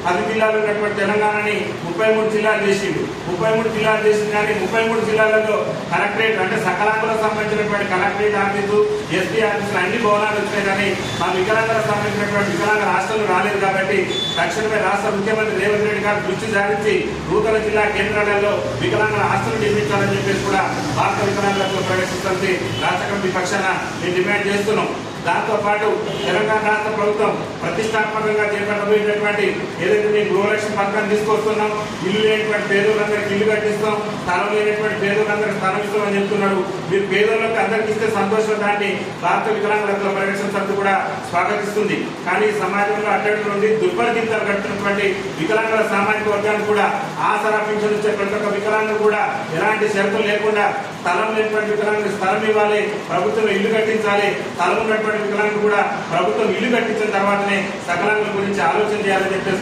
10 జిల్లాలు ఉన్నటువంటి తెలంగాణని 33 జిల్లాలు చేసిండు. 33 జిల్లాలు చేసింది కానీ 33 జిల్లాలలో కలెక్టరేట్ అంటే సకలాంగులకు సంబంధించినటువంటి కలెక్టరేట్ ఆఫీసు, ఎస్పీ ఆఫీసులు అన్ని భవనాలు వచ్చినాయి కానీ మా వికలాంగులకు సంబంధించినటువంటి వికలాంగ హాస్టల్ రాలేదు. కాబట్టి తక్షణమే రాష్ట్ర ముఖ్యమంత్రి రేవంత్ రెడ్డి గారు దృష్టి సారించి నూతన జిల్లా కేంద్రాలలో వికలాంగుల హాస్టల్ నిర్మించాలని చెప్పేసి కూడా భారత వికలాంగులకు ప్రవేశిస్తుంది రాష్ట్ర కమిటీ పక్షాన మేము డిమాండ్ చేస్తున్నాం. దాంతో పాటు తెలంగాణ రాష్ట్ర ప్రభుత్వం ప్రతిష్టాత్మకంగా చేపట్టబోయేటటువంటి ఏదైతే మేము గృహలక్ష్మి పథకాన్ని తీసుకొస్తున్నాం, ఇల్లు లేనటువంటి పేదోళ్ళందరికీ ఇల్లు కట్టిస్తాం, స్థలం లేనటువంటి పేదోళ్ళందరికీ స్థలం ఇస్తామని చెప్తున్నారు. మీరు పేదోళ్ళకి అందరికీ ఇస్తే సంతోషం, దాన్ని భారత వికలాంగుల పరిరక్షణ సమితి కూడా స్వాగతిస్తుంది. కానీ సమాజంలో అట్టడి నుండి దుర్బలగింతలు కట్టినటువంటి వికలాంగుల సామాజిక వర్గాన్ని కూడా ఆసరా పింఛన్ ఇచ్చే ప్రతి ఒక్క వికలాంగులు కూడా ఎలాంటి షరతులు లేకుండా స్థలం లేనటువంటి వికలాంగులకు స్థలం ఇవ్వాలి, ప్రభుత్వం ఇల్లు కట్టించాలి, స్థలం ఉన్నటువంటి వికలాంగులు కూడా ప్రభుత్వం ఇల్లు కట్టించిన తర్వాతనే సకలాంగుల గురించి ఆలోచన చేయాలని చెప్పేసి